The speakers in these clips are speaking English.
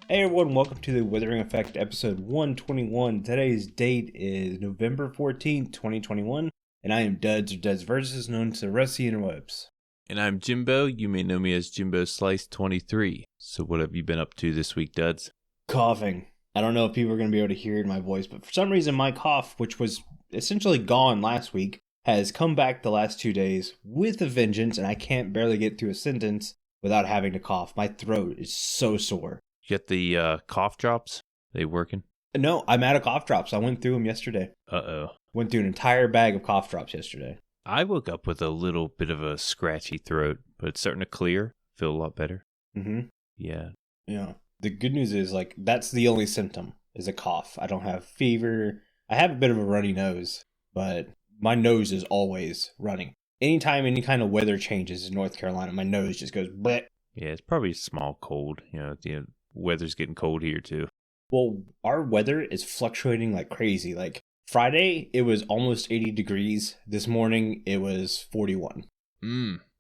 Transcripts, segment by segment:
Hey everyone, welcome to the Withering Effect episode 121. Today's date is November 14th, 2021, and I am Duds or Duds Versus, known to the rest of the interwebs. And I'm Jimbo. You may know me as Jimbo Slice 23. So what have you been up to this week, Duds? Coughing. I don't know if people are going to be able to hear it in my voice, but for some reason my cough, which was essentially gone last week, has come back the last 2 days with a vengeance, and I can't barely get through a sentence without having to cough. My throat is so sore. You got the cough drops? They working? No, I'm out of cough drops. I went through them yesterday. Uh-oh. Went through an entire bag of cough drops yesterday. I woke up with a little bit of a scratchy throat, but it's starting to clear. Feel a lot better. Mm-hmm. Yeah. Yeah. The good news is, that's the only symptom, is a cough. I don't have fever. I have a bit of a runny nose, but my nose is always running. Anytime any kind of weather changes in North Carolina, my nose just goes bleh. Yeah, it's probably a small cold. The weather's getting cold here, too. Well, our weather is fluctuating like crazy. Like, Friday, it was almost 80 degrees. This morning, it was 41.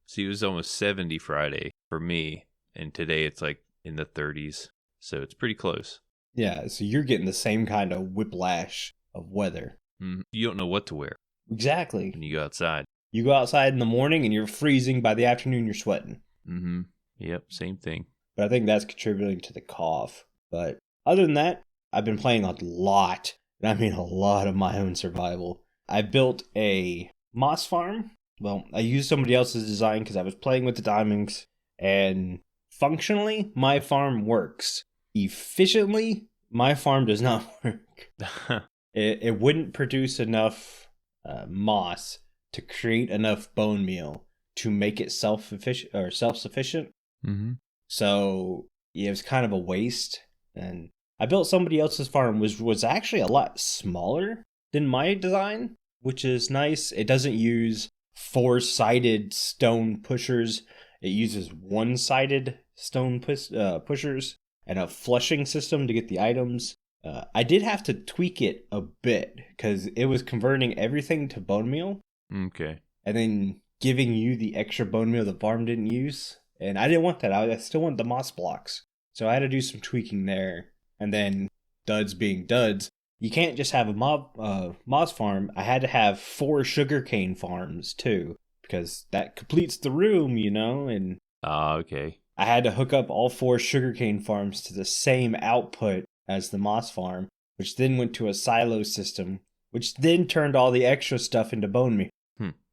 See, it was almost 70 Friday for me, and today it's like in the 30s, so it's pretty close. Yeah, so you're getting the same kind of whiplash of weather. You don't know what to wear. Exactly. When you go outside. You go outside in the morning and you're freezing. By the afternoon, you're sweating. Mm-hmm. Yep, same thing. But I think that's contributing to the cough. But other than that, I've been playing a lot, and I mean a lot of my own survival. I built a moss farm. Well, I used somebody else's design because I was playing with the diamonds, and functionally, my farm works. Efficiently, my farm does not work. It wouldn't produce enough moss to create enough bone meal to make it self-sufficient. Mm-hmm. So yeah, it was kind of a waste. And I built somebody else's farm, was actually a lot smaller than my design, which is nice. It doesn't use 4-sided stone pushers. It uses 1-sided stone pushers and a flushing system to get the items. I did have to tweak it a bit because it was converting everything to bone meal. Okay. And then giving you the extra bone meal the farm didn't use. And I didn't want that. I still want the moss blocks. So I had to do some tweaking there. And then, duds being duds, you can't just have a moss farm. I had to have 4 sugarcane farms too, because that completes the room, and Okay. I had to hook up all 4 sugarcane farms to the same output as the moss farm, which then went to a silo system, which then turned all the extra stuff into bone meal.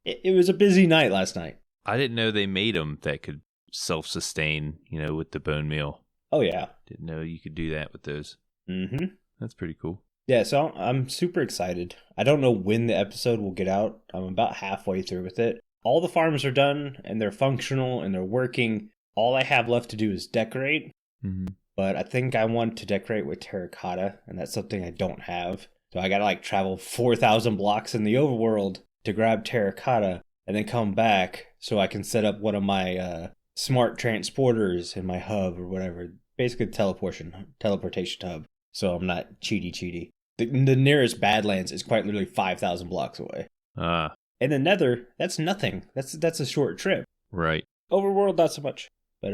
It was a busy night last night. I didn't know they made them that could self-sustain, with the bone meal. Oh, yeah. Didn't know you could do that with those. Mm-hmm. That's pretty cool. Yeah, so I'm super excited. I don't know when the episode will get out. I'm about halfway through with it. All the farms are done, and they're functional, and they're working. All I have left to do is decorate. Mm-hmm. But I think I want to decorate with terracotta, and that's something I don't have. So I gotta travel 4,000 blocks in the overworld to grab terracotta, and then come back so I can set up one of my smart transporters in my hub or whatever. Basically teleportation hub. So I'm not cheaty. The nearest Badlands is quite literally 5,000 blocks away. And the Nether, that's nothing. That's a short trip. Right. Overworld, not so much. But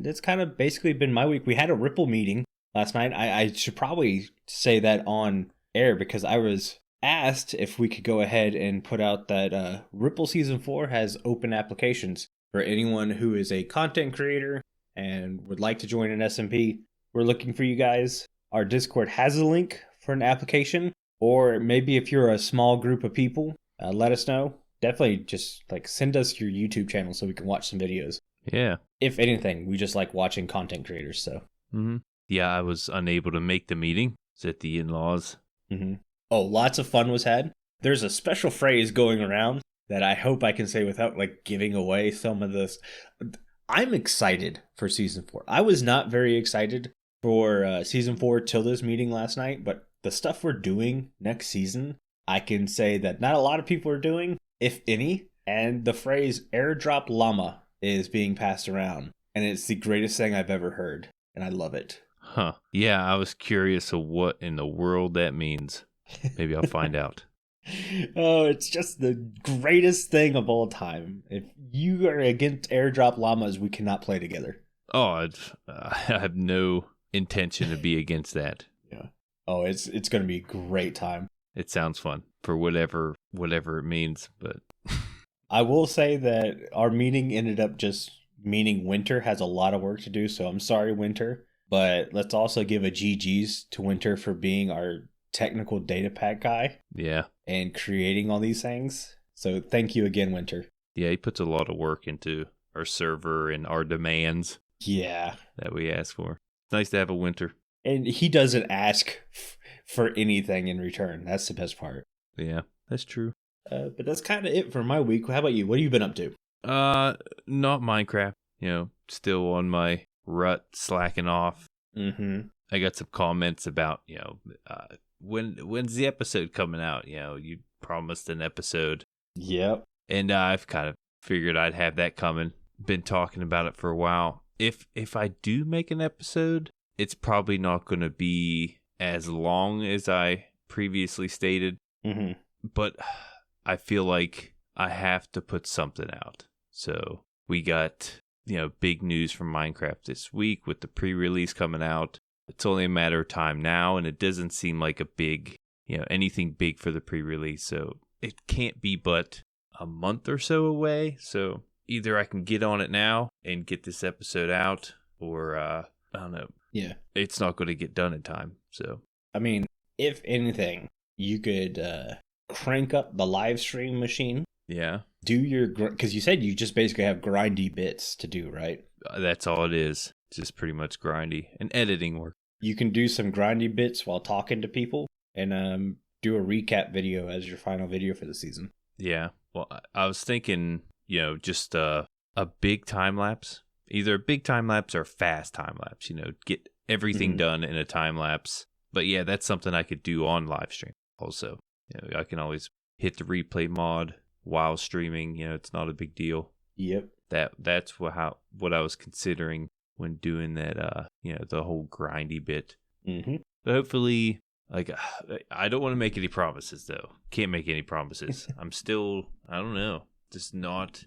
that's kind of basically been my week. We had a Ripple meeting last night. I should probably say that on air because I was asked if we could go ahead and put out that Ripple Season 4 has open applications for anyone who is a content creator and would like to join an SMP. We're looking for you guys. Our Discord has a link for an application, or maybe if you're a small group of people, let us know. Definitely just send us your YouTube channel so we can watch some videos. Yeah. If anything, we just like watching content creators, so. Mm-hmm. Yeah, I was unable to make the meeting. It's at the in-laws. Mm-hmm. Oh, lots of fun was had. There's a special phrase going around that I hope I can say without giving away some of this. I'm excited for Season 4. I was not very excited for Season 4 till this meeting last night, but the stuff we're doing next season, I can say that not a lot of people are doing, if any, and the phrase airdrop llama is being passed around, and it's the greatest thing I've ever heard, and I love it. Huh. Yeah, I was curious of what in the world that means. Maybe I'll find out. Oh, it's just the greatest thing of all time. If you are against airdrop llamas, we cannot play together. Oh, I have no intention to be against that. Yeah. Oh, it's going to be a great time. It sounds fun for whatever it means, but I will say that our meeting ended up just meaning Winter has a lot of work to do, so I'm sorry, Winter. But let's also give a GG's to Winter for being our technical data pack guy. Yeah. And creating all these things. So thank you again, Winter. Yeah, he puts a lot of work into our server and our demands. Yeah. That we ask for. It's nice to have a Winter. And he doesn't ask for anything in return. That's the best part. Yeah, that's true. But that's kind of it for my week. How about you? What have you been up to? Not Minecraft. Still on my rut, slacking off. Mm-hmm. I got some comments about, when's the episode coming out? You promised an episode. Yep. And I've kind of figured I'd have that coming. Been talking about it for a while. If I do make an episode, it's probably not going to be as long as I previously stated. Mm-hmm. But I feel like I have to put something out. So we got, big news from Minecraft this week with the pre-release coming out. It's only a matter of time now, and it doesn't seem like a big, anything big for the pre-release. So it can't be but a month or so away. So either I can get on it now and get this episode out, or I don't know. Yeah. It's not going to get done in time. So, I mean, if anything, you could crank up the live stream machine. Yeah. Do your, because you said you just basically have grindy bits to do, right? That's all it is. Just pretty much grindy and editing work. You can do some grindy bits while talking to people and do a recap video as your final video for the season. Yeah. Well, I was thinking, just a big time lapse. Either a big time lapse or fast time lapse, get everything done in a time lapse. But yeah, that's something I could do on live stream also. I can always hit the replay mod while streaming. It's not a big deal. Yep. That's what I was considering when doing that, the whole grindy bit. Mm-hmm. But hopefully, I don't want to make any promises though. Can't make any promises. I'm still, I don't know, just not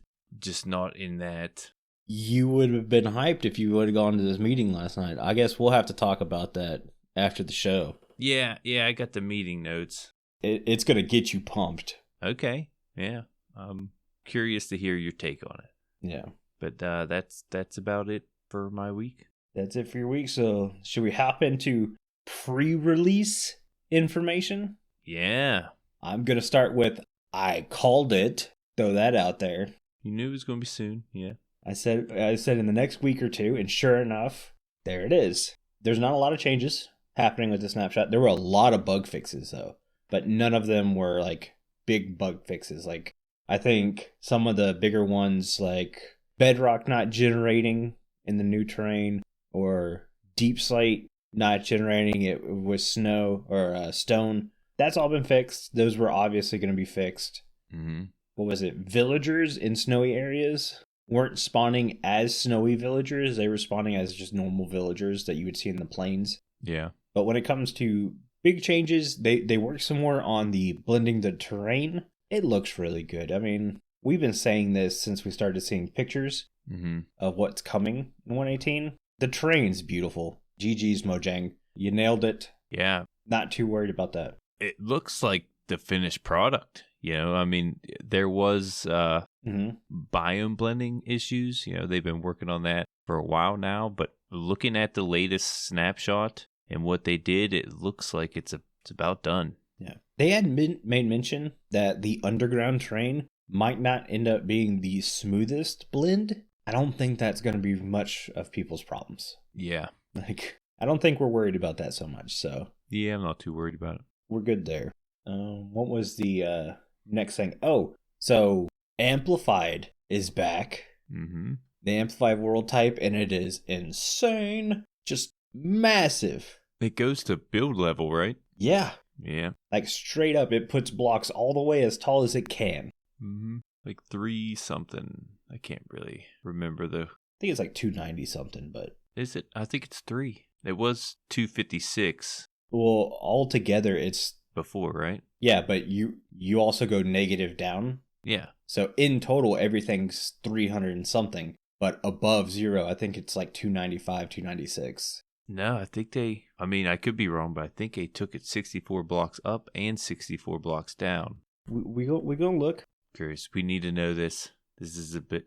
in that. You would have been hyped if you would have gone to this meeting last night. I guess we'll have to talk about that after the show. Yeah, I got the meeting notes. It's going to get you pumped. Okay, yeah. I'm curious to hear your take on it. Yeah. But that's about it for my week. That's it for your week. So should we hop into pre-release information? Yeah. I'm going to start with, I called it. Throw that out there. You knew it was going to be soon, yeah. I said in the next week or two, and sure enough, there it is. There's not a lot of changes happening with the snapshot. There were a lot of bug fixes, though, but none of them were like big bug fixes. Like, I think some of the bigger ones, like Bedrock not generating in the new terrain, or Deep Slate not generating it with snow or stone, that's all been fixed. Those were obviously going to be fixed. Mm-hmm. What was it? Villagers in snowy areas weren't spawning as snowy villagers. They were spawning as just normal villagers that you would see in the plains. Yeah. But when it comes to big changes, they work some more on the blending the terrain. It looks really good. I mean, we've been saying this since we started seeing pictures of what's coming in 118. The terrain's beautiful. GG's, Mojang. You nailed it. Yeah. Not too worried about that. It looks like the finished product. I mean, there was biome blending issues. They've been working on that for a while now. But looking at the latest snapshot and what they did, it looks like it's about done. Yeah. They had made mention that the underground terrain might not end up being the smoothest blend. I don't think that's going to be much of people's problems. Yeah. I don't think we're worried about that so much. So yeah, I'm not too worried about it. We're good there. What was the next thing? Oh, so Amplified is back. Mm-hmm. The Amplified world type, and it is insane. Just massive. It goes to build level, right? Yeah. Yeah. Like straight up, it puts blocks all the way as tall as it can. Mm-hmm. Like 3 something. I can't really remember though. I think it's like 290 something, but... Is it? I think it's 3. It was 256. Well, altogether it's... Before, right? Yeah, but you also go negative down. Yeah. So in total, everything's 300 and something. But above 0, I think it's like 295, 296. No, I think I could be wrong, but I think they took it 64 blocks up and 64 blocks down. We gonna look. Curious. We need to know this. This is a bit,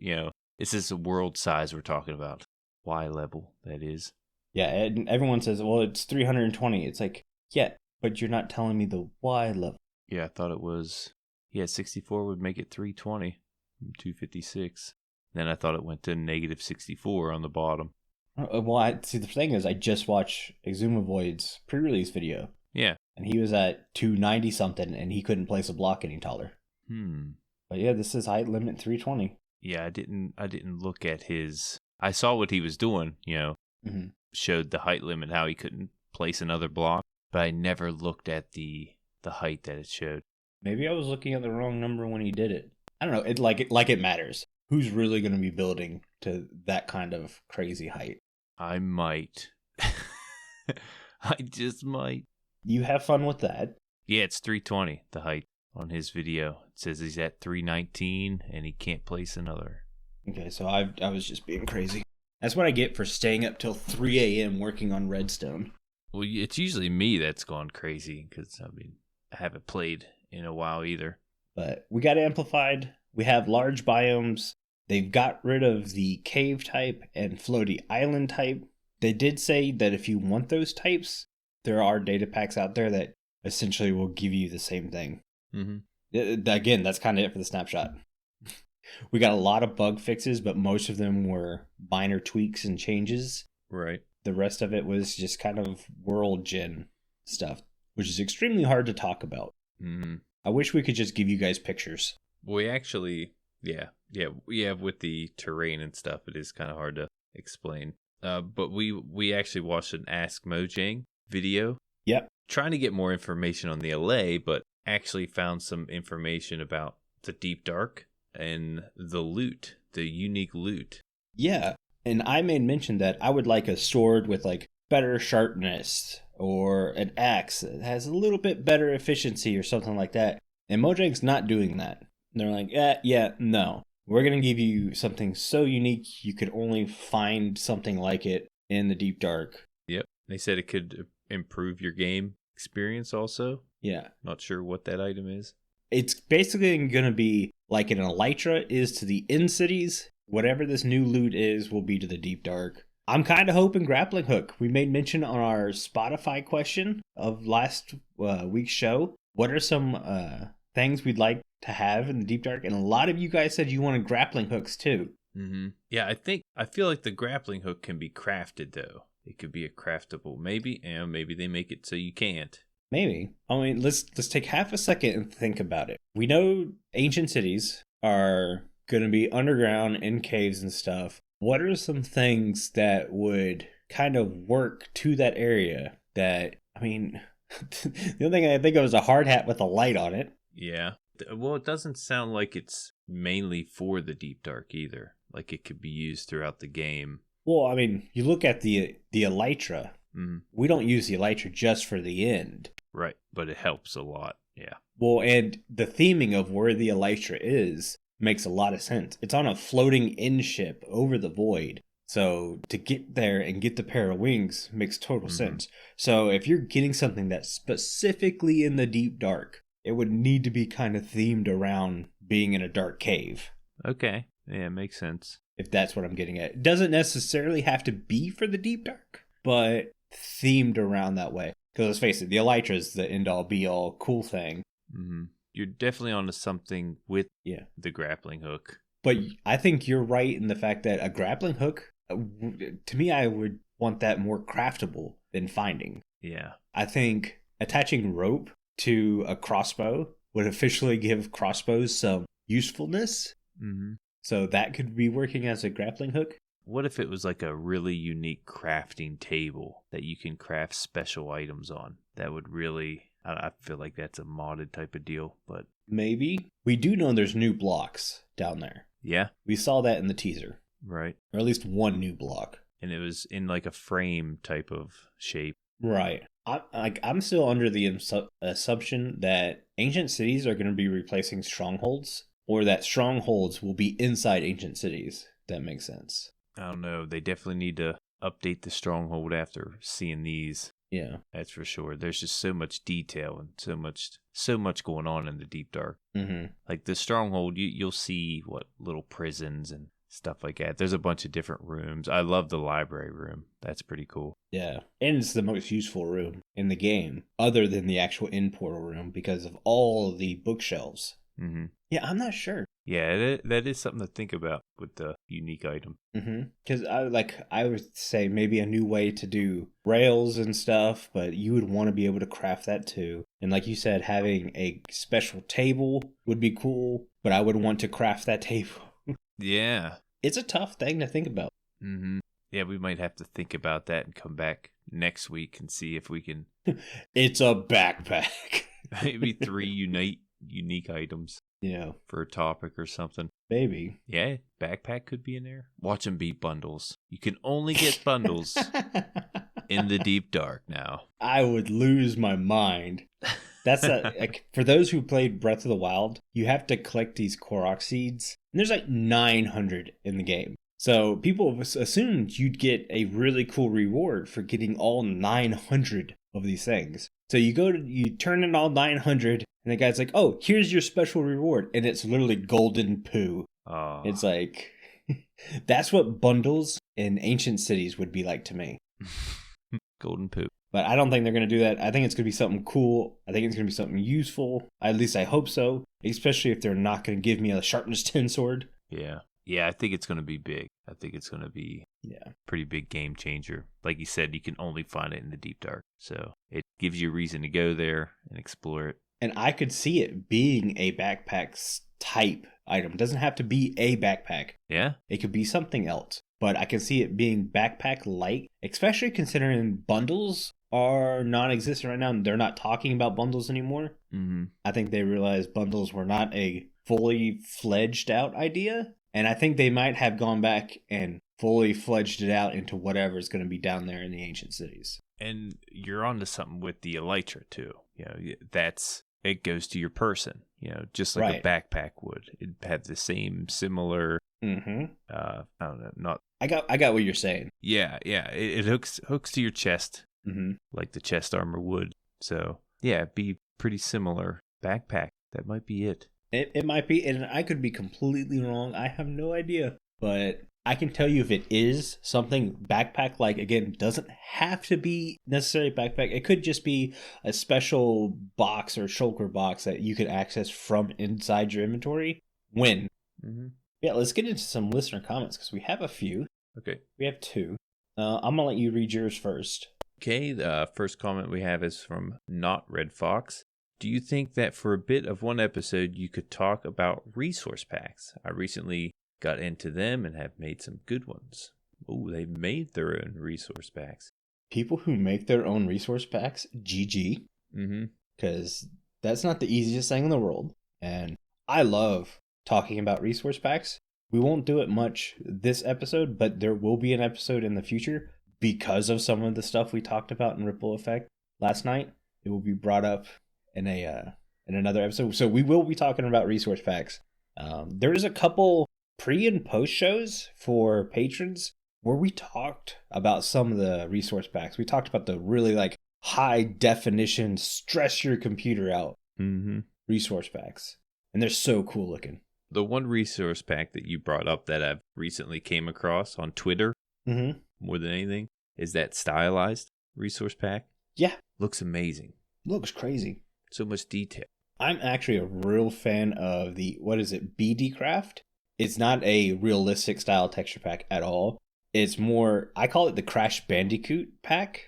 this is a world size we're talking about. Y level, that is. Yeah, and everyone says, well, it's 320. It's like, yeah, but you're not telling me the Y level. Yeah, I thought it was, 64 would make it 320 from 256. Then I thought it went to negative 64 on the bottom. Well, see, the thing is, I just watched Exumavoid's pre-release video. Yeah. And he was at 290 something, and he couldn't place a block any taller. But yeah, this is height limit 320. Yeah, I didn't look at his. I saw what he was doing. Showed the height limit, how he couldn't place another block, but I never looked at the height that it showed. Maybe I was looking at the wrong number when he did it. I don't know. It matters. Who's really going to be building to that kind of crazy height? I might. I just might. You have fun with that. Yeah, it's 320, the height on his video. It says he's at 319 and he can't place another. Okay, so I was just being crazy. That's what I get for staying up till 3 a.m. working on Redstone. Well, it's usually me that's gone crazy because, I haven't played in a while either. But we got it amplified. We have large biomes. They've got rid of the cave type and floaty island type. They did say that if you want those types, there are data packs out there that essentially will give you the same thing. Again, that's kind of it for the snapshot. We got a lot of bug fixes, but most of them were minor tweaks and changes. Right. The rest of it was just kind of world gen stuff, which is extremely hard to talk about. I wish we could just give you guys pictures. We actually, with the terrain and stuff, it is kind of hard to explain. But we actually watched an Ask Mojang video. Yep. Trying to get more information on the LA, but actually found some information about the Deep Dark and the loot, the unique loot. Yeah, and I made mention that I would like a sword with like better sharpness or an axe that has a little bit better efficiency or something like that. And Mojang's not doing that. They're like, no. We're going to give you something so unique you could only find something like it in the Deep Dark. Yep. They said it could improve your game experience also. Yeah. Not sure what that item is. It's basically going to be like an Elytra is to the end cities. Whatever this new loot is will be to the Deep Dark. I'm kind of hoping grappling hook. We made mention on our Spotify question of last week's show. What are some things we'd like to have in the Deep Dark? And a lot of you guys said you wanted grappling hooks too. Yeah, I feel like the grappling hook can be crafted though. It could be a craftable. Maybe they make it so you can't. Maybe. I mean, let's take half a second and think about it. We know ancient cities are going to be underground in caves and stuff. What are some things that would kind of work to that area that, the only thing I think of is a hard hat with a light on it. Yeah. Well, it doesn't sound like it's mainly for the Deep Dark either. Like it could be used throughout the game. Well, you look at the Elytra. We don't use the Elytra just for the end. Right, but it helps a lot, yeah. Well, and the theming of where the Elytra is makes a lot of sense. It's on a floating in ship over the void. So to get there and get the pair of wings makes total sense. So if you're getting something that's specifically in the Deep Dark, it would need to be kind of themed around being in a dark cave. Okay, yeah, makes sense. If that's what I'm getting at. It doesn't necessarily have to be for the Deep Dark, but themed around that way. Because let's face it, the Elytra is the end-all, be-all cool thing. You're definitely onto something with the grappling hook. But I think you're right in the fact that a grappling hook, to me, I would want that more craftable than finding. Yeah. I think attaching rope to a crossbow would officially give crossbows some usefulness. So that could be working as a grappling hook. What if it was like a really unique crafting table that you can craft special items on? That would really, I feel like that's a modded type of deal, but... Maybe. We do know there's new blocks down there. Yeah. We saw that in the teaser. Right. Or at least one new block. And it was in like a frame type of shape. Right. I'm still under the assumption that ancient cities are going to be replacing strongholds, or that strongholds will be inside ancient cities. That makes sense. I don't know. They definitely need to update the stronghold after seeing these. Yeah. That's for sure. There's just so much detail and so much going on in the Deep Dark. Mm-hmm. Like the stronghold, you'll see what little prisons and stuff like that. There's a bunch of different rooms. I love the library room. That's pretty cool. Yeah. And it's the most useful room in the game, other than the actual in portal room, because of all the bookshelves. Mm-hmm. Yeah, I'm not sure. Yeah, that is something to think about with the unique item. Because I would say maybe a new way to do rails and stuff, but you would want to be able to craft that too. And like you said, having a special table would be cool, but I would want to craft that table. Yeah. It's a tough thing to think about. Mm-hmm. Yeah, we might have to think about that and come back next week and see if we can. It's a backpack. Maybe 3 unique items. Yeah. For a topic or something. Maybe. Yeah, backpack could be in there. Watch them beat bundles. You can only get bundles in the Deep Dark now. I would lose my mind. That's like for those who played Breath of the Wild, you have to collect these Korok seeds. And there's like 900 in the game. So people assumed you'd get a really cool reward for getting all 900 of these things. So you turn in all 900, and the guy's like, "Oh, here's your special reward," and it's literally golden poo. Oh. It's like that's what bundles in ancient cities would be like to me. Golden poo. But I don't think they're going to do that. I think it's going to be something cool. I think it's going to be something useful. At least I hope so. Especially if they're not going to give me a sharpness 10 sword. Yeah. Yeah, I think it's going to be big. I think it's going to be a pretty big game changer. Like you said, you can only find it in the Deep Dark. So it gives you a reason to go there and explore it. And I could see it being a backpack type item. It doesn't have to be a backpack. Yeah. It could be something else. But I can see it being backpack-like, especially considering bundles are non-existent right now. And they're not talking about bundles anymore. Mm-hmm. I think they realized bundles were not a fully fledged out idea. And I think they might have gone back and fully fledged it out into whatever is going to be down there in the ancient cities. And you're onto something with the elytra too. You know, it goes to your person. You know, just like a backpack would. It'd have the same similar. Mm-hmm. I don't know. Not. I got what you're saying. Yeah. It hooks to your chest, like the chest armor would. So yeah, it'd be pretty similar backpack. That might be it. It might be, and I could be completely wrong. I have no idea. But I can tell you if it is something backpack-like, again, doesn't have to be necessarily backpack. It could just be a special box or shulker box that you can access from inside your inventory. Win. Mm-hmm. Yeah, let's get into some listener comments because we have a few. Okay. We have 2. I'm going to let you read yours first. Okay, the first comment we have is from Not Red Fox. Do you think that for a bit of one episode you could talk about resource packs? I recently got into them and have made some good ones. Oh, they've made their own resource packs. People who make their own resource packs, GG. Mm-hmm. Because that's not the easiest thing in the world. And I love talking about resource packs. We won't do it much this episode, but there will be an episode in the future because of some of the stuff we talked about in Ripple Effect last night. It will be brought up in another episode. So we will be talking about resource packs. There is a couple pre and post shows for patrons where we talked about some of the resource packs. We talked about the really like high definition, stress your computer out resource packs. And they're so cool looking. The one resource pack that you brought up that I've recently came across on Twitter, more than anything, is that stylized resource pack. Yeah. Looks amazing. Looks crazy. So much detail. I'm actually a real fan of the, BD Craft? It's not a realistic style texture pack at all. It's more, I call it the Crash Bandicoot pack,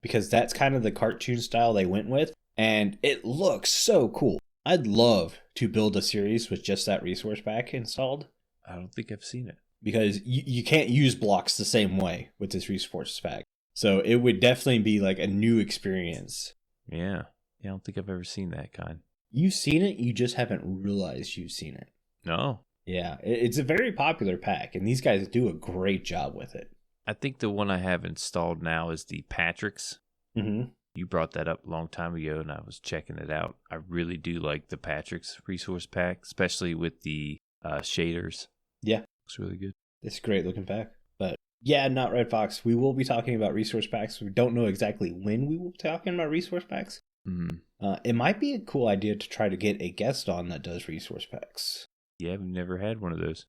because that's kind of the cartoon style they went with. And it looks so cool. I'd love to build a series with just that resource pack installed. I don't think I've seen it. Because you can't use blocks the same way with this resource pack. So it would definitely be like a new experience. Yeah. I don't think I've ever seen that kind. You've seen it, you just haven't realized you've seen it. No. Yeah, it's a very popular pack, and these guys do a great job with it. I think the one I have installed now is the Patrick's. Mm-hmm. You brought that up a long time ago, and I was checking it out. I really do like the Patrick's resource pack, especially with the shaders. Yeah. Looks really good. It's a great looking pack. But Yeah, not Red Fox. We will be talking about resource packs. We don't know exactly when we will be talking about resource packs. Mm-hmm. It might be a cool idea to try to get a guest on that does resource packs. Yeah, we've never had one of those.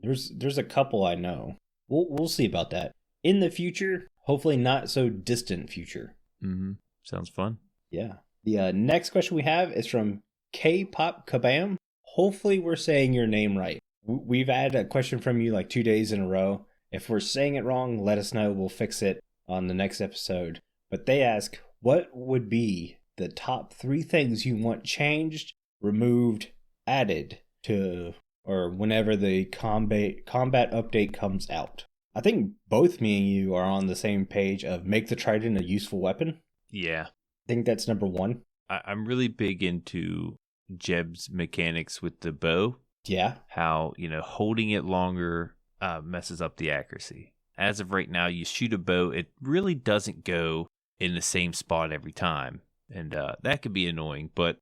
There's a couple I know. We'll see about that in the future. Hopefully, not so distant future. Mm-hmm. Sounds fun. Yeah. The next question we have is from kpopkebam. Hopefully, we're saying your name right. We've had a question from you like 2 days in a row. If we're saying it wrong, let us know. We'll fix it on the next episode. But they ask, what would be the top 3 things you want changed, removed, added to, or whenever the combat update comes out? I think both me and you are on the same page of make the trident a useful weapon. Yeah. I think that's number 1. I'm really big into Jeb's mechanics with the bow. Yeah. How, holding it longer messes up the accuracy. As of right now, you shoot a bow, it really doesn't go in the same spot every time. And that could be annoying. But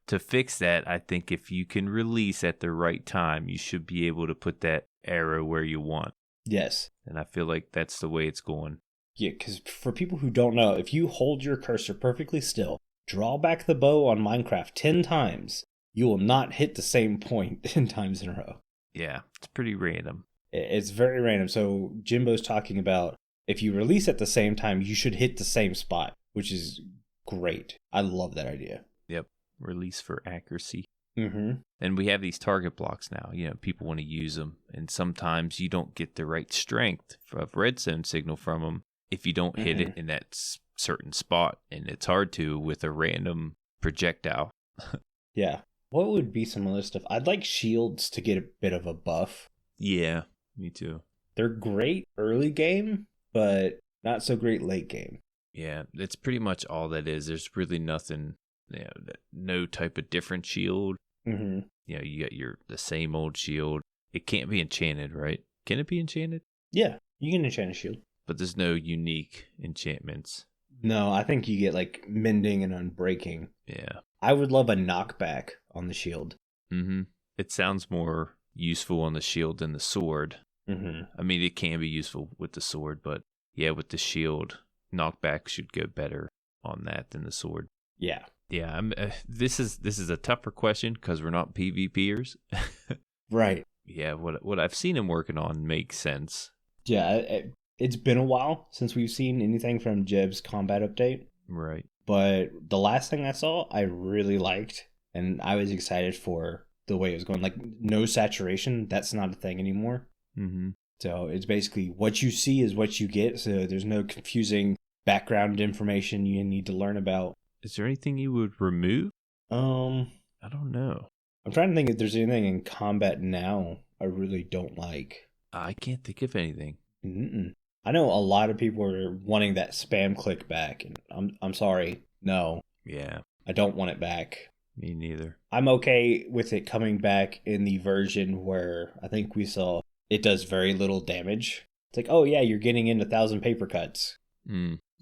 to fix that, I think if you can release at the right time, you should be able to put that arrow where you want. Yes. And I feel like that's the way it's going. Yeah, because for people who don't know, if you hold your cursor perfectly still, draw back the bow on Minecraft 10 times, you will not hit the same point 10 times in a row. Yeah, it's pretty random. It's very random. So Jimbo's talking about if you release at the same time, you should hit the same spot, which is great. I love that idea. Yep, release for accuracy. Mm-hmm. And we have these target blocks now. People want to use them. And sometimes you don't get the right strength of redstone signal from them if you don't hit it in that certain spot. And it's hard to with a random projectile. Yeah. What would be some other stuff? I'd like shields to get a bit of a buff. Yeah, me too. They're great early game, but not so great late game. Yeah, it's pretty much all that is. There's really nothing, no type of different shield. Mm-hmm. You got the same old shield. It can't be enchanted, right? Can it be enchanted? Yeah, you can enchant a shield. But there's no unique enchantments. No, I think you get like mending and unbreaking. Yeah. I would love a knockback on the shield. Mm-hmm. It sounds more useful on the shield than the sword. Mm-hmm. I mean, it can be useful with the sword, but yeah, with the shield, knockback should go better on that than the sword. Yeah. Yeah, this is a tougher question because we're not PvPers. Right. Yeah, what I've seen him working on makes sense. Yeah, it's been a while since we've seen anything from Jeb's combat update. Right. But the last thing I saw, I really liked, and I was excited for the way it was going. Like, no saturation, that's not a thing anymore. Mm-hmm. So it's basically what you see is what you get, so there's no confusing background information you need to learn about. Is there anything you would remove? I don't know. I'm trying to think if there's anything in combat now I really don't like. I can't think of anything. Mm-mm. I know a lot of people are wanting that spam click back, and I'm sorry, no. Yeah. I don't want it back. Me neither. I'm okay with it coming back in the version where I think we saw it does very little damage. It's like, oh yeah, you're getting in 1,000 paper cuts.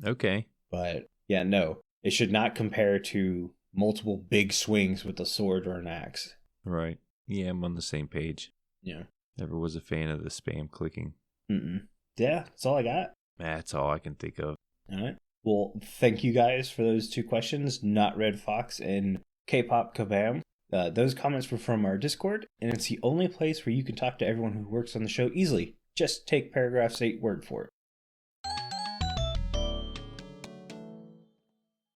Okay. But yeah, no. It should not compare to multiple big swings with a sword or an axe. Right. Yeah, I'm on the same page. Yeah. Never was a fan of the spam clicking. Mm-mm. Yeah, that's all I got. That's all I can think of. All right. Well, thank you guys for those 2 questions, Not Red Fox and kpopkebam. Those comments were from our Discord, and it's the only place where you can talk to everyone who works on the show easily. Just take paragraph's 8 word for it.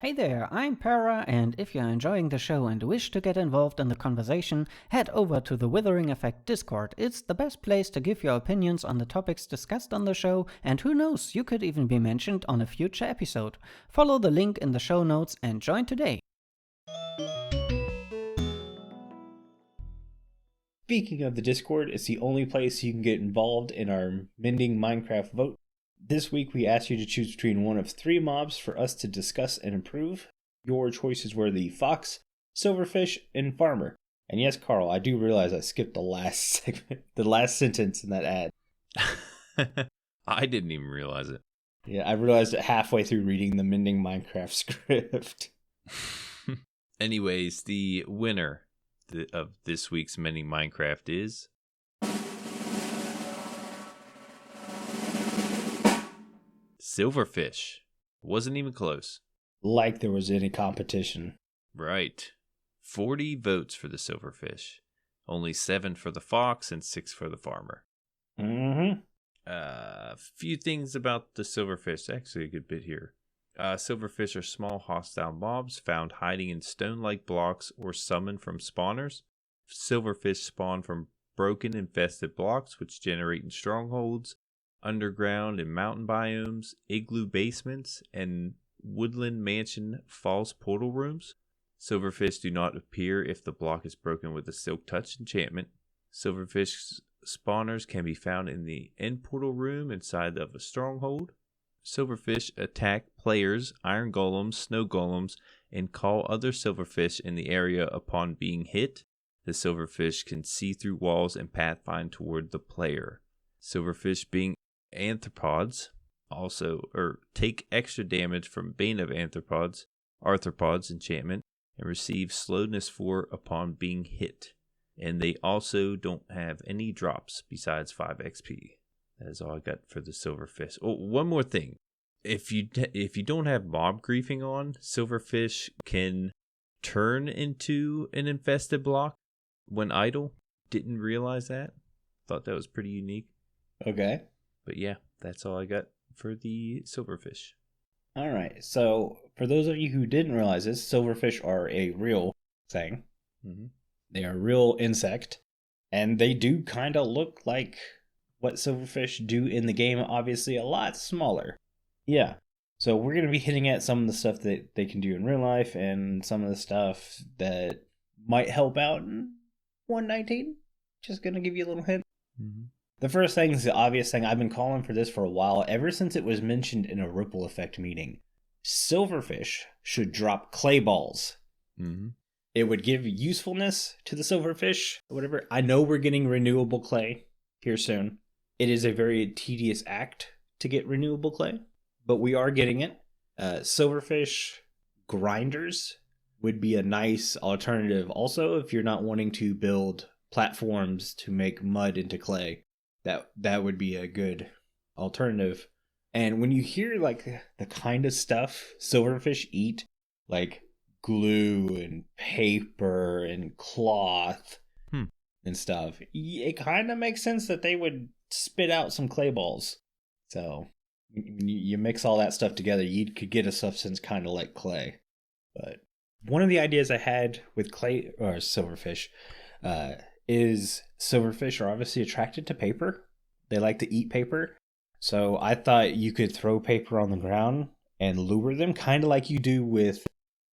Hey there, I'm Para, and if you're enjoying the show and wish to get involved in the conversation, head over to the Withering Effect Discord. It's the best place to give your opinions on the topics discussed on the show, and who knows, you could even be mentioned on a future episode. Follow the link in the show notes and join today. Speaking of the Discord, it's the only place you can get involved in our Mending Minecraft vote. This week we asked you to choose between one of 3 mobs for us to discuss and improve. Your choices were the Fox, Silverfish, and Farmer. And yes, Carl, I do realize I skipped the last segment, the last sentence in that ad. I didn't even realize it. Yeah, I realized it halfway through reading the Mending Minecraft script. Anyways, the winner of this week's Mending Minecraft is Silverfish. Wasn't even close. Like there was any competition. Right. 40 votes for the silverfish. Only 7 for the fox and 6 for the farmer. Mm-hmm. A few things about the silverfish. Actually, a good bit here. Silverfish are small hostile mobs found hiding in stone-like blocks or summoned from spawners. Silverfish spawn from broken infested blocks, which generate in strongholds, underground and mountain biomes, igloo basements, and woodland mansion false portal rooms. Silverfish do not appear if the block is broken with a silk touch enchantment. Silverfish spawners can be found in the end portal room inside of a stronghold. Silverfish attack players, iron golems, snow golems, and call other silverfish in the area upon being hit. The silverfish can see through walls and pathfind toward the player. Silverfish being arthropods take extra damage from Bane of Arthropods enchantment and receive slowness 4 upon being hit. And they also don't have any drops besides 5 XP. That is all I got for the silverfish. Oh, one more thing. If you don't have mob griefing on, silverfish can turn into an infested block when idle. Didn't realize that. Thought that was pretty unique. Okay. But yeah, that's all I got for the silverfish. All right. So for those of you who didn't realize this, silverfish are a real thing. Mm-hmm. They are a real insect, and they do kind of look like what silverfish do in the game, obviously a lot smaller. Yeah. So we're going to be hitting at some of the stuff that they can do in real life and some of the stuff that might help out in 119. Just going to give you a little hint. Mm-hmm. The first thing is the obvious thing. I've been calling for this for a while, ever since it was mentioned in a Ripple Effect meeting. Silverfish should drop clay balls. Mm-hmm. It would give usefulness to the silverfish, whatever. I know we're getting renewable clay here soon. It is a very tedious act to get renewable clay, but we are getting it. Silverfish grinders would be a nice alternative. Also, if you're not wanting to build platforms to make mud into clay, that would be a good alternative. And when you hear like the kind of stuff silverfish eat, like glue and paper and cloth and stuff, it kind of makes sense that they would spit out some clay balls. So when you mix all that stuff together, you could get a substance kind of like clay. But one of the ideas I had with clay or silverfish is silverfish are obviously attracted to paper. They like to eat paper. So I thought you could throw paper on the ground and lure them, kind of like you do with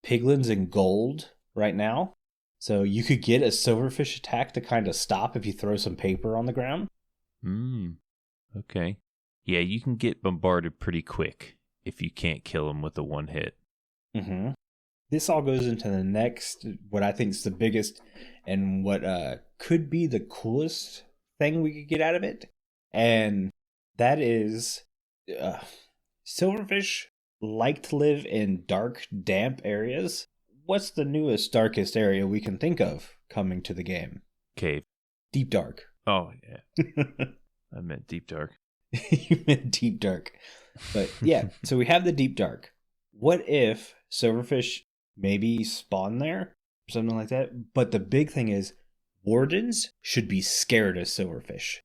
piglins and gold right now. So you could get a silverfish attack to kind of stop if you throw some paper on the ground. Okay. Yeah, you can get bombarded pretty quick if you can't kill them with a one hit. Mm-hmm. This all goes into the next, what I think is the biggest and what could be the coolest thing we could get out of it. And that is silverfish like to live in dark, damp areas. What's the newest, darkest area we can think of coming to the game? Cave. Deep dark. Oh, yeah. I meant deep dark. You meant deep dark. But yeah, so we have the deep dark. What if silverfish maybe spawn there? Or something like that. But the big thing is, wardens should be scared of silverfish.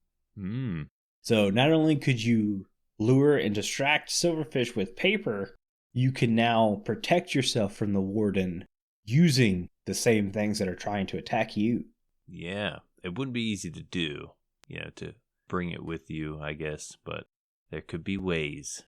So not only could you lure and distract silverfish with paper, you can now protect yourself from the warden using the same things that are trying to attack you. Yeah, it wouldn't be easy to do, to bring it with you, I guess, but there could be ways.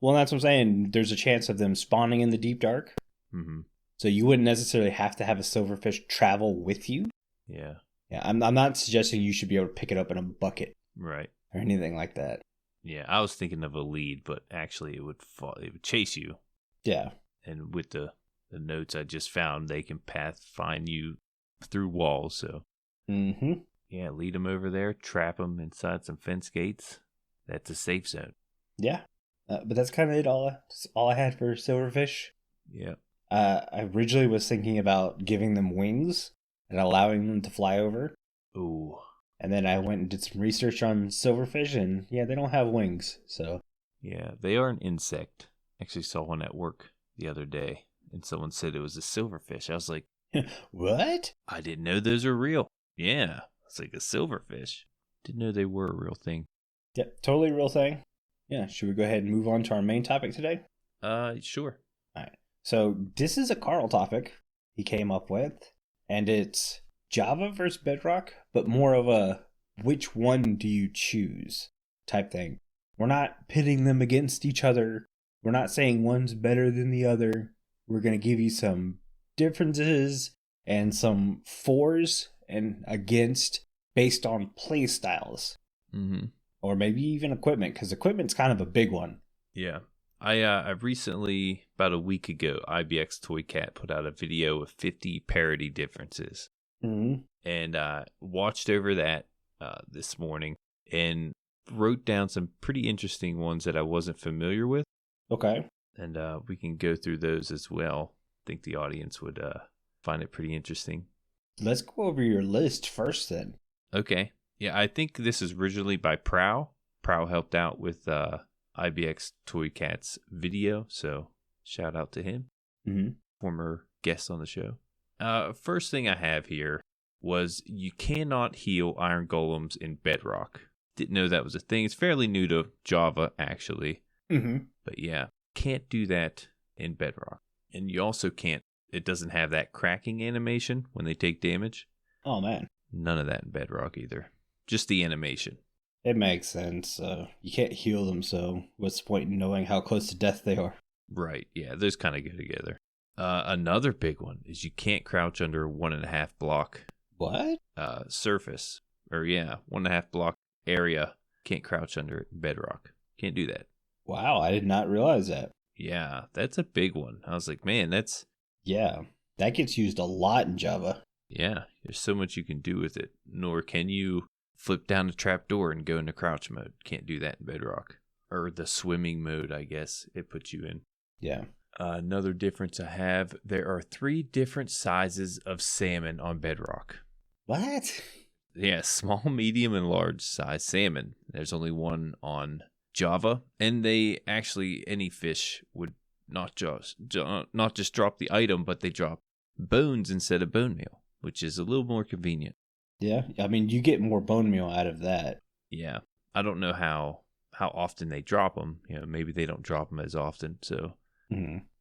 Well, that's what I'm saying. There's a chance of them spawning in the deep dark. Mm-hmm. So you wouldn't necessarily have to have a silverfish travel with you. Yeah. Yeah, I'm not suggesting you should be able to pick it up in a bucket. Right. Or anything like that. Yeah, I was thinking of a lead, but actually it would chase you. Yeah. And with the notes I just found, they can find you through walls, so. Mm-hmm. Yeah, lead them over there, trap them inside some fence gates. That's a safe zone. Yeah. But that's kind of it. That's all I had for silverfish. Yeah. I originally was thinking about giving them wings and allowing them to fly over. Ooh. And then I went and did some research on silverfish, and yeah, they don't have wings. So Yeah, they are an insect. Actually saw one at work the other day, and someone said it was a silverfish. I was like, What? I didn't know those are real. Yeah, it's like a silverfish. Didn't know they were a real thing. Yep, totally real thing. Yeah, should we go ahead and move on to our main topic today? Sure. All right. So this is a Carl topic he came up with, and it's Java versus Bedrock, but more of a which one do you choose type thing. We're not pitting them against each other. We're not saying one's better than the other. We're going to give you some differences and some fors and against based on play styles. Mm-hmm. Or maybe even equipment, because equipment's kind of a big one. Yeah. I recently, about a week ago, IBX Toy Cat put out a video of 50 parity differences. Mm-hmm. And watched over that this morning and wrote down some pretty interesting ones that I wasn't familiar with. Okay. And we can go through those as well. I think the audience would find it pretty interesting. Let's go over your list first then. Okay. Yeah, I think this is originally by Prow. Prow helped out with IBX Toy Cat's video, so shout out to him. Mm-hmm. Former guest on the show. First thing I have here was you cannot heal iron golems in Bedrock. Didn't know that was a thing. It's fairly new to Java, actually. Mm-hmm. But yeah, can't do that in Bedrock. And you also can't, it doesn't have that cracking animation when they take damage. Oh, man. None of that in Bedrock either. Just the animation. It makes sense. You can't heal them, so what's the point in knowing how close to death they are? Right, yeah, those kind of go together. Another big one is you can't crouch under 1.5 block. What? Surface. Or yeah, 1.5 block area. Can't crouch under it in Bedrock. Can't do that. Wow, I did not realize that. Yeah, that's a big one. I was like, man, that's... Yeah, that gets used a lot in Java. Yeah, there's so much you can do with it. Nor can you flip down the trapdoor and go into crouch mode. Can't do that in Bedrock. Or the swimming mode, I guess it puts you in. Yeah. Another difference I have, there are 3 different sizes of salmon on Bedrock. What? Yeah, small, medium, and large size salmon. There's only one on Java. And they actually, any fish would not just drop the item, but they drop bones instead of bone meal, which is a little more convenient. Yeah, I mean, you get more bone meal out of that. Yeah, I don't know how often they drop them. You know, maybe they don't drop them as often. So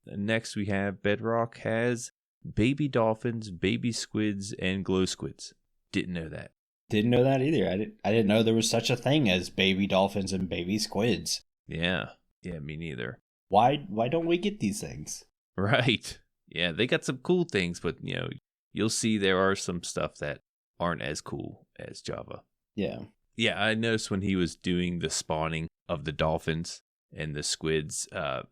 Next we have Bedrock has baby dolphins, baby squids, and glow squids. Didn't know that. Didn't know that either. I didn't know there was such a thing as baby dolphins and baby squids. Yeah, me neither. Why don't we get these things? Right. Yeah, they got some cool things, but you know, you'll see there are some stuff that aren't as cool as Java. Yeah. Yeah, I noticed when he was doing the spawning of the dolphins and the squids,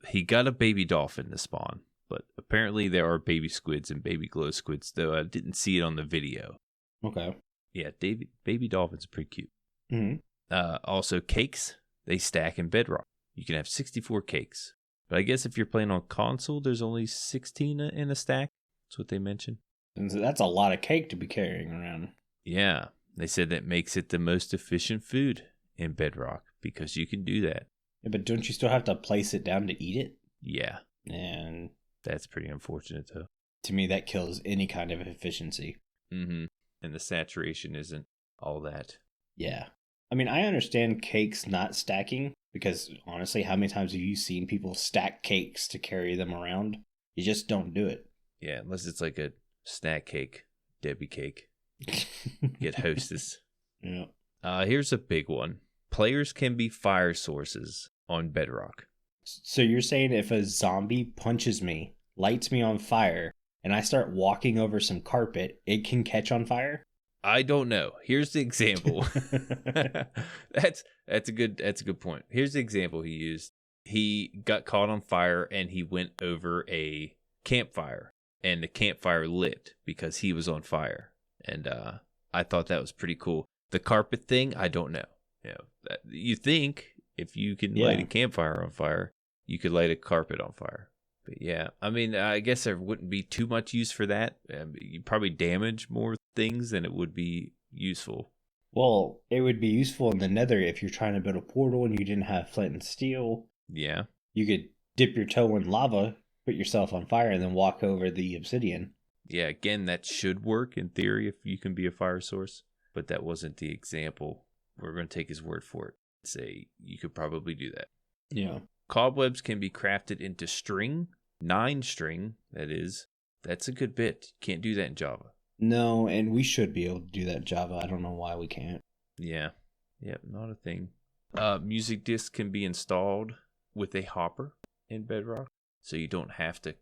he got a baby dolphin to spawn. But apparently there are baby squids and baby glow squids, though I didn't see it on the video. Okay. Yeah, baby dolphins are pretty cute. Mm-hmm. Also, cakes, they stack in Bedrock. You can have 64 cakes. But I guess if you're playing on console, there's only 16 in a stack. That's what they mentioned. And so that's a lot of cake to be carrying around. Yeah, they said that makes it the most efficient food in Bedrock because you can do that. Yeah, but don't you still have to place it down to eat it? Yeah. And that's pretty unfortunate, though. To me, that kills any kind of efficiency. Mm-hmm. And the saturation isn't all that. Yeah. I mean, I understand cakes not stacking because, honestly, how many times have you seen people stack cakes to carry them around? You just don't do it. Yeah, unless it's like a snack cake, Debbie cake. Get hostess. Yeah. Here's a big one. Players can be fire sources on Bedrock. So you're saying if a zombie punches me, lights me on fire, and I start walking over some carpet, it can catch on fire? I don't know. Here's the example. That's a good point. Here's the example he used. He got caught on fire and he went over a campfire and the campfire lit because he was on fire. And I thought that was pretty cool. The carpet thing, I don't know. You know, you think if you can light a campfire on fire, you could light a carpet on fire. But yeah, I mean, I guess there wouldn't be too much use for that. You'd probably damage more things than it would be useful. Well, it would be useful in the nether if you're trying to build a portal and you didn't have flint and steel. Yeah. You could dip your toe in lava, put yourself on fire, and then walk over the obsidian. Yeah, again, that should work in theory if you can be a fire source, but that wasn't the example. We're going to take his word for it. Say you could probably do that. Yeah. Cobwebs can be crafted into string, 9 string, that is. That's a good bit. You can't do that in Java. No, and we should be able to do that in Java. I don't know why we can't. Yeah. Yep, not a thing. Music discs can be installed with a hopper in Bedrock, so you don't have to,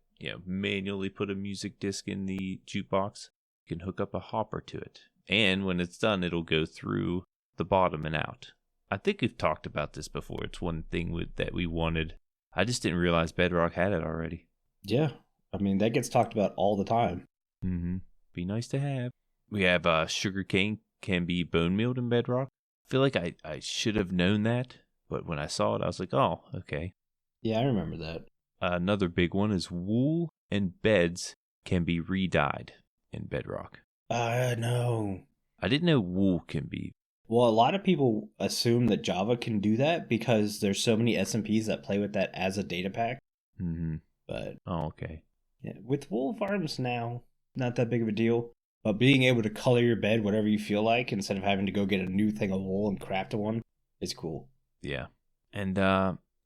manually put a music disc in the jukebox. You can hook up a hopper to it, and when it's done, it'll go through the bottom and out. I think we've talked about this before. It's one thing that we wanted. I just didn't realize Bedrock had it already. Yeah, I mean that gets talked about all the time. Mm-hmm. Be nice to have. We have sugarcane can be bone mealed in Bedrock. I feel like I should have known that, but when I saw it, I was like, oh, okay. Yeah, I remember that. Another big one is wool and beds can be re-dyed in Bedrock. No. I didn't know wool can be. Well, a lot of people assume that Java can do that because there's so many SMPs that play with that as a data pack. Mm-hmm. But Okay. Yeah, with wool farms now, not that big of a deal. But being able to color your bed whatever you feel like instead of having to go get a new thing of wool and craft one is cool. Yeah. And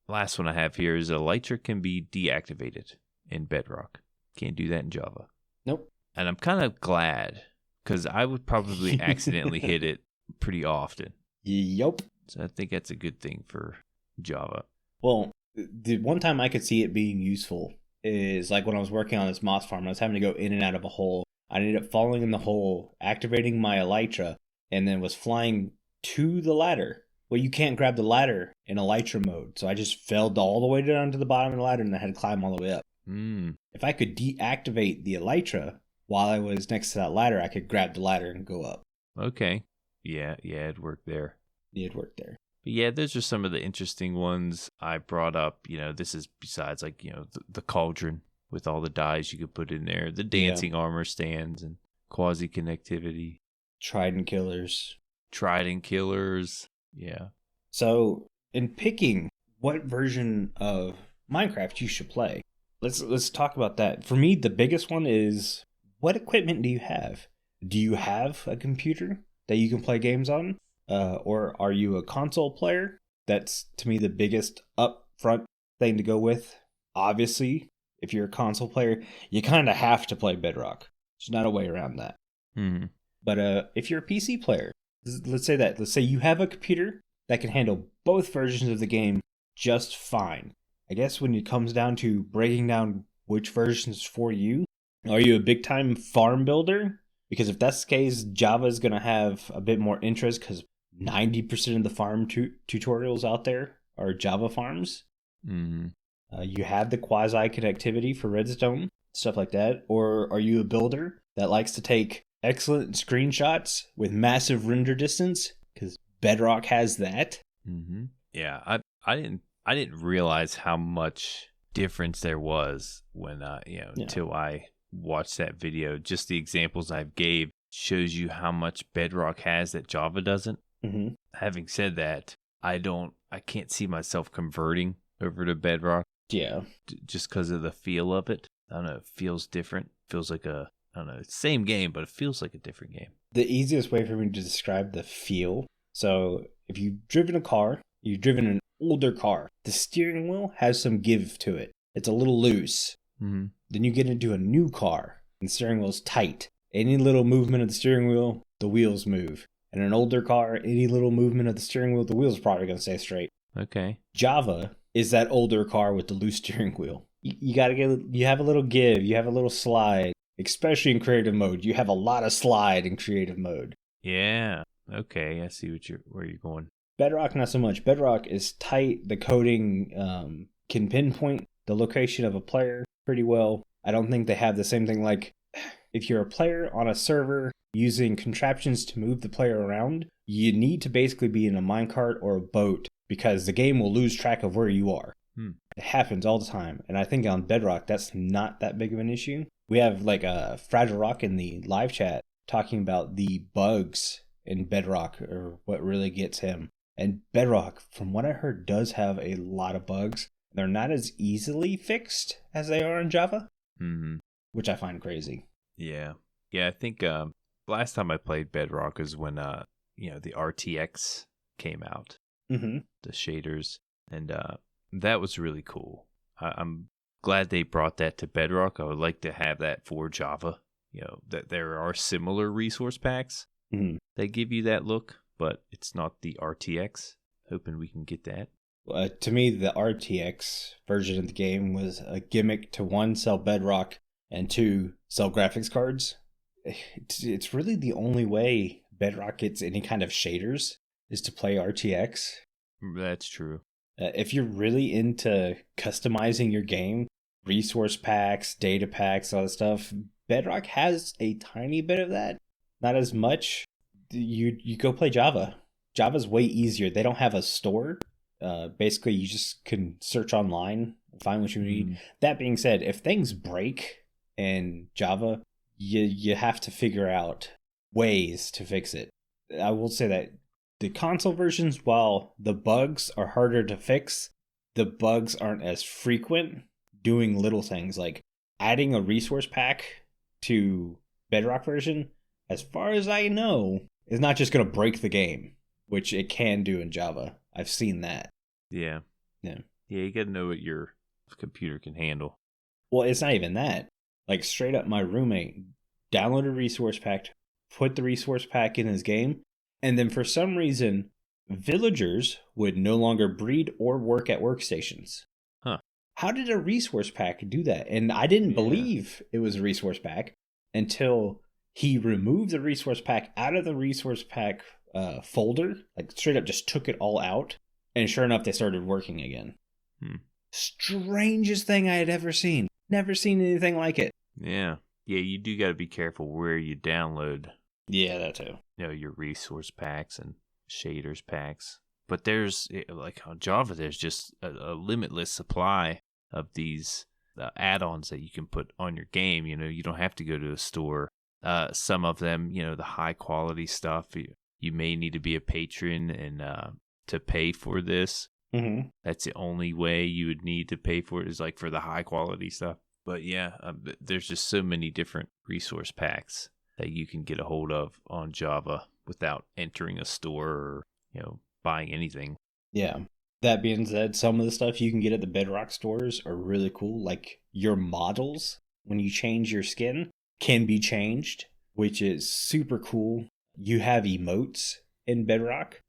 last one I have here is Elytra can be deactivated in Bedrock. Can't do that in Java. Nope. And I'm kind of glad because I would probably accidentally hit it pretty often. Yup. So I think that's a good thing for Java. Well, the one time I could see it being useful is like when I was working on this moss farm. I was having to go in and out of a hole. I ended up falling in the hole, activating my Elytra, and then was flying to the ladder. Well, you can't grab the ladder in Elytra mode, so I just fell all the way down to the bottom of the ladder and I had to climb all the way up. If I could deactivate the Elytra while I was next to that ladder, I could grab the ladder and go up. Okay. Yeah, it worked there. It worked there. But yeah, those are some of the interesting ones I brought up. This is besides like, the cauldron with all the dyes you could put in there, the dancing armor stands and quasi-connectivity. Trident killers. Yeah. So, in picking what version of Minecraft you should play, let's talk about that. For me, the biggest one is, what equipment do you have? Do you have a computer that you can play games on? Or are you a console player? That's, to me, the biggest upfront thing to go with. Obviously, if you're a console player, you kind of have to play Bedrock. There's not a way around that. Mm-hmm. But if you're a PC player, let's say you have a computer that can handle both versions of the game just fine. I guess when it comes down to breaking down which versions for you, are you a big time farm builder? Because if that's the case, Java is going to have a bit more interest because 90% of the farm tutorials out there are Java farms. Mm-hmm. You have the quasi connectivity for redstone, stuff like that. Or are you a builder that likes to take excellent screenshots with massive render distance? Because Bedrock has that. Mm-hmm. Yeah, I didn't realize how much difference there was when until I watched that video. Just the examples I gave shows you how much Bedrock has that Java doesn't. Mm-hmm. Having said that, I can't see myself converting over to Bedrock. Yeah. Just because of the feel of it. I don't know. It feels different. Feels like same game, but it feels like a different game. The easiest way for me to describe the feel. So if you've driven a car, you've driven an older car, the steering wheel has some give to it. It's a little loose. Mm-hmm. Then you get into a new car, and the steering wheel's tight. Any little movement of the steering wheel, the wheels move. In an older car, any little movement of the steering wheel, the wheels are probably going to stay straight. Okay. Java is that older car with the loose steering wheel. You have a little give, you have a little slide, especially in creative mode. You have a lot of slide in creative mode. Yeah. Okay. I see where you're going. Bedrock, not so much. Bedrock is tight. The coding can pinpoint the location of a player pretty well. I don't think they have the same thing like if you're a player on a server using contraptions to move the player around, you need to basically be in a minecart or a boat because the game will lose track of where you are. It happens all the time. And I think on Bedrock, that's not that big of an issue. We have like a Fragile Rock in the live chat talking about the bugs in Bedrock or what really gets him. And Bedrock, from what I heard, does have a lot of bugs. they're not as easily fixed as they are in Java, which I find crazy. Yeah. Yeah, I think last time I played Bedrock is when the RTX came out, the shaders, and that was really cool. I'm glad they brought that to Bedrock. I would like to have that for Java. That there are similar resource packs that give you that look, but it's not the RTX. Hoping we can get that. To me, the RTX version of the game was a gimmick to one, sell Bedrock, and two, sell graphics cards. It's really the only way Bedrock gets any kind of shaders is to play RTX. That's true. If you're really into customizing your game, resource packs, data packs, all that stuff, Bedrock has a tiny bit of that. Not as much. You go play Java. Java's way easier. They don't have a store. Basically, you just can search online, find what you need. That being said, if things break in Java, you have to figure out ways to fix it. I will say that the console versions, while the bugs are harder to fix, the bugs aren't as frequent. Doing little things like adding a resource pack to Bedrock version, as far as I know, is not just going to break the game, which it can do in Java. I've seen that. Yeah. You got to know what your computer can handle. Well, it's not even that. Like, straight up, my roommate downloaded a resource pack, put the resource pack in his game, and then for some reason, villagers would no longer breed or work at workstations. Huh. How did a resource pack do that? And I didn't believe it was a resource pack until he removed the resource pack out of the resource pack folder, like straight up just took it all out, and sure enough, they started working again. Strangest thing I had ever seen. Never seen anything like it. Yeah, you do got to be careful where you download. Yeah, that too. Your resource packs and shaders packs. But there's, like on Java, there's just a limitless supply of these add-ons that you can put on your game. You don't have to go to a store. Some of them, the high quality stuff, you may need to be a patron and to pay for this. That's the only way you would need to pay for it, is like for the high quality stuff. But yeah, there's just so many different resource packs that you can get a hold of on Java without entering a store or buying anything. Yeah. That being said, some of the stuff you can get at the Bedrock stores are really cool. Like your models, when you change your skin, can be changed, which is super cool. You have emotes in Bedrock,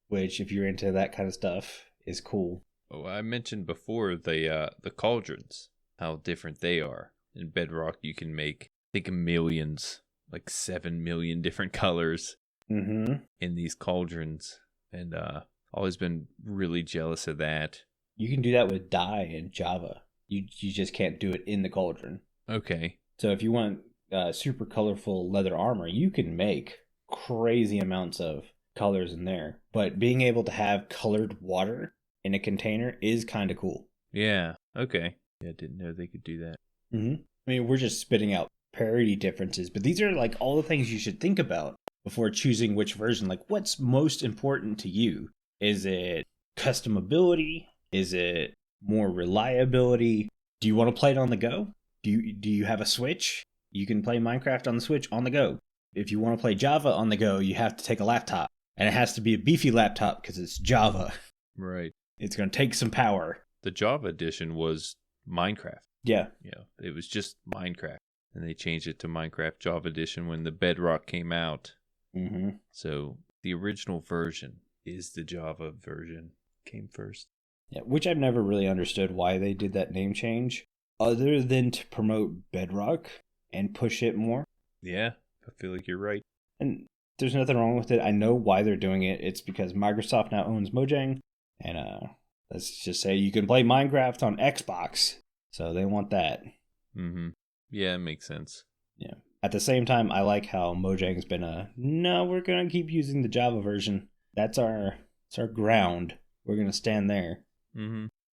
which, if you're into that kind of stuff, is cool. Oh, I mentioned before the Cauldrons, how different they are. In Bedrock, you can make, I think, millions, like 7 million different colors in these Cauldrons. And always been really jealous of that. You can do that with dye in Java. You just can't do it in the Cauldron. Okay. So if you want super colorful leather armor, you can make crazy amounts of colors in there. But being able to have colored water in a container is kind of cool. Yeah. Okay. Yeah, I didn't know they could do that. I mean, we're just spitting out parity differences, but these are like all the things you should think about before choosing which version. Like, what's most important to you? Is it customability? Is it more reliability? Do you want to play it on the go? Do you have a Switch? You can play Minecraft on the Switch on the go. If you want to play Java on the go, you have to take a laptop. And it has to be a beefy laptop because it's Java. Right. It's going to take some power. The Java edition was Minecraft. Yeah. It was just Minecraft. And they changed it to Minecraft Java edition when the Bedrock came out. So the original version is the Java version. Came first. Yeah, which I've never really understood why they did that name change, other than to promote Bedrock and push it more. Yeah, I feel like you're right. And there's nothing wrong with it. I know why they're doing it. It's because Microsoft now owns Mojang, and let's just say you can play Minecraft on Xbox, so they want that. Yeah, it makes sense. Yeah. At the same time, I like how Mojang's been no, we're gonna keep using the Java version. That's our ground. We're gonna stand there.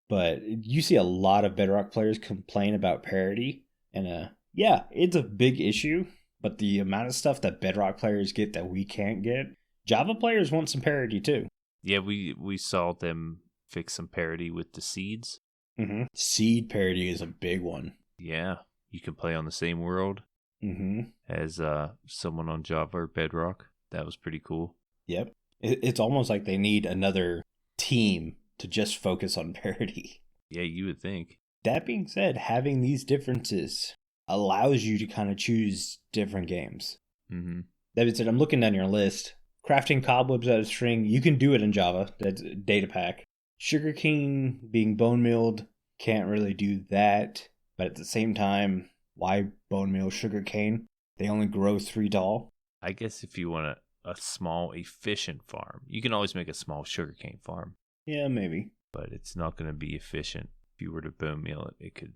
But you see a lot of Bedrock players complain about parity, and yeah, it's a big issue. But the amount of stuff that Bedrock players get that we can't get, Java players want some parity too. Yeah, we saw them fix some parity with the seeds. Mm-hmm. Seed parity is a big one. Yeah, you can play on the same world as someone on Java or Bedrock. That was pretty cool. Yep. It's almost like they need another team to just focus on parity. Yeah, you would think. That being said, having these differences allows you to kind of choose different games. Mm-hmm. That being said, I'm looking down your list. Crafting cobwebs out of string, you can do it in Java. That's data pack. Sugarcane being bone milled, can't really do that. But at the same time, why bone meal sugarcane? They only grow 3 tall. I guess if you want a small, efficient farm, you can always make a small sugarcane farm. Yeah, maybe. But it's not going to be efficient. If you were to bone meal it, it could,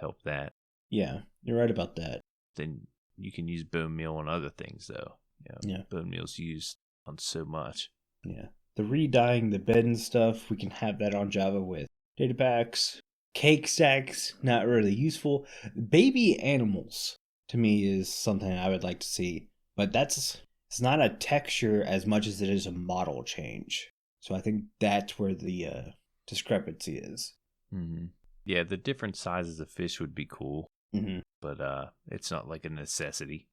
help that. Yeah, you're right about that. Then you can use bone meal on other things, though. Yeah. Bone meal's used on so much. Yeah. The re-dyeing the bed and stuff, we can have that on Java with data packs. Cake stacks, not really useful. Baby animals, to me, is something I would like to see. But it's not a texture as much as it is a model change. So I think that's where the discrepancy is. Mm-hmm. Yeah, the different sizes of fish would be cool. Mm-hmm. But it's not like a necessity,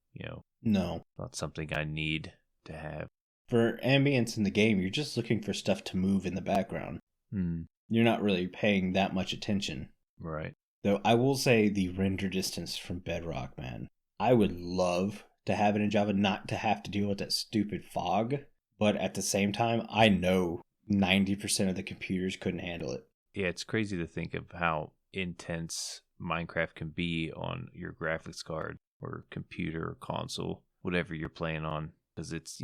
No. Not something I need to have. For ambience in the game, you're just looking for stuff to move in the background. Mm. You're not really paying that much attention. Right. Though I will say the render distance from Bedrock, man. I would love to have it in Java, not to have to deal with that stupid fog. But at the same time, I know 90% of the computers couldn't handle it. Yeah, it's crazy to think of how intense Minecraft can be on your graphics card or computer or console, whatever you're playing on, because it's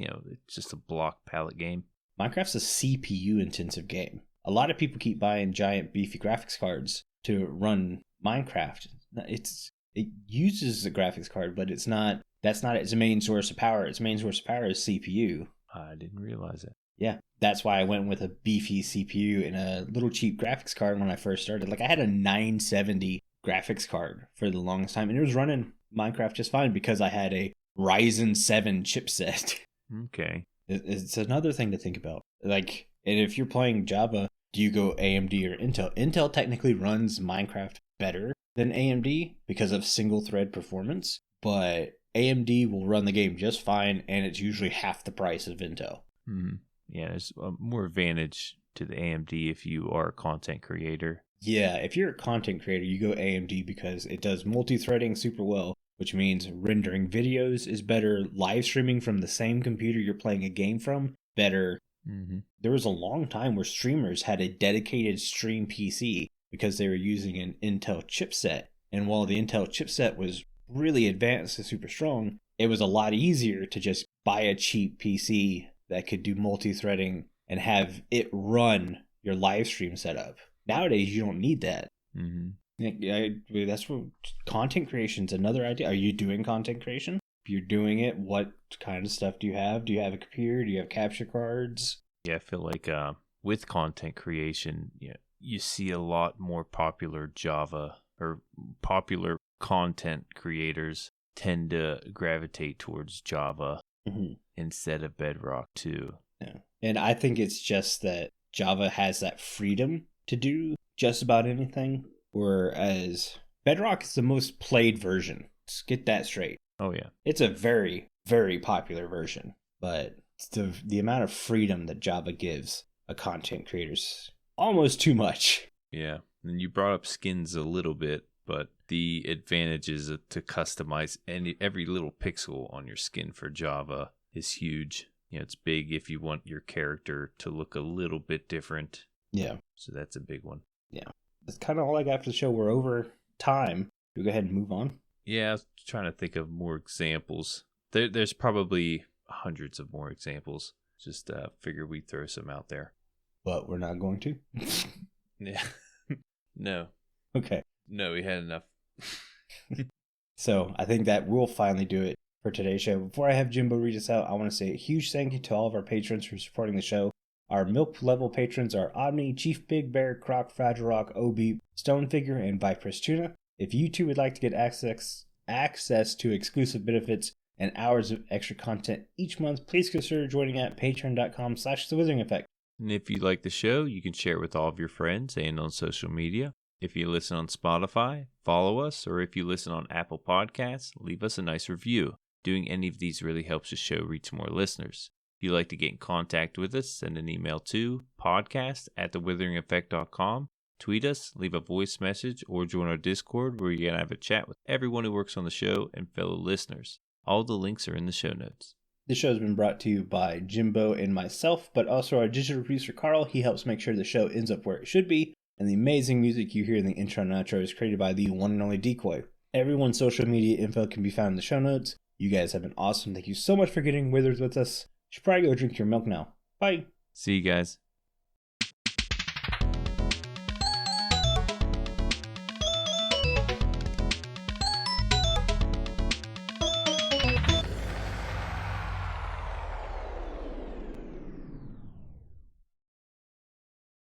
just a block palette game. Minecraft's a CPU intensive game. A lot of people keep buying giant beefy graphics cards to run Minecraft. It uses the graphics card, but that's not its main source of power. Its main source of power is CPU. I didn't realize it. Yeah, that's why I went with a beefy CPU and a little cheap graphics card when I first started. Like, I had a 970 graphics card for the longest time, and it was running Minecraft just fine because I had a Ryzen 7 chipset. Okay. It's another thing to think about. Like, and if you're playing Java, do you go AMD or Intel? Intel technically runs Minecraft better than AMD because of single thread performance, but AMD will run the game just fine, and it's usually half the price of Intel. Mm-hmm. Yeah, there's more advantage to the AMD if you are a content creator. Yeah, if you're a content creator, you go AMD because it does multi-threading super well, which means rendering videos is better, live streaming from the same computer you're playing a game from, better. Mm-hmm. There was a long time where streamers had a dedicated stream PC because they were using an Intel chipset. And while the Intel chipset was really advanced and super strong, it was a lot easier to just buy a cheap PC that could do multi-threading and have it run your live stream setup. Nowadays, you don't need that. Mm-hmm. That's what content creation's another idea. Are you doing content creation? If you're doing it, what kind of stuff do you have? Do you have a computer? Do you have capture cards? Yeah, I feel like with content creation, you see a lot more popular Java or popular content creators tend to gravitate towards Java instead of Bedrock too. Yeah. And I think it's just that Java has that freedom to do just about anything, whereas Bedrock is the most played version. Let's get that straight. Oh, yeah. It's a very, very popular version, but the amount of freedom that Java gives a content creator's almost too much. Yeah. And you brought up skins a little bit, but the advantages to customize every little pixel on your skin for Java is huge. It's big if you want your character to look a little bit different. Yeah. So that's a big one. Yeah. That's kind of all I got for the show. We're over time. We'll go ahead and move on. Yeah, I was trying to think of more examples. There's probably hundreds of more examples. Just figure we'd throw some out there. But we're not going to? Yeah. No. Okay. No, we had enough. So I think that we'll finally do it for today's show. Before I have Jimbo read us out, I want to say a huge thank you to all of our patrons for supporting the show. Our milk level patrons are Omni, Chief Big Bear, Croc, Fragile Rock, Obi, Stone Figure, and Viper's Tuna. If you too would like to get access to exclusive benefits and hours of extra content each month, please consider joining at patreon.com/The Withering Effect. And if you like the show, you can share it with all of your friends and on social media. If you listen on Spotify, follow us, or if you listen on Apple Podcasts, leave us a nice review. Doing any of these really helps the show reach more listeners. If you'd like to get in contact with us, send an email to podcast@thewitheringeffect.com. Tweet us, leave a voice message, or join our Discord where you're going to have a chat with everyone who works on the show and fellow listeners. All the links are in the show notes. This show has been brought to you by Jimbo and myself, but also our digital producer Carl. He helps make sure the show ends up where it should be, and the amazing music you hear in the intro and outro is created by the one and only Decoy. Everyone's social media info can be found in the show notes. You guys have been awesome. Thank you so much for getting withered with us. You should probably go drink your milk now. Bye. See you guys.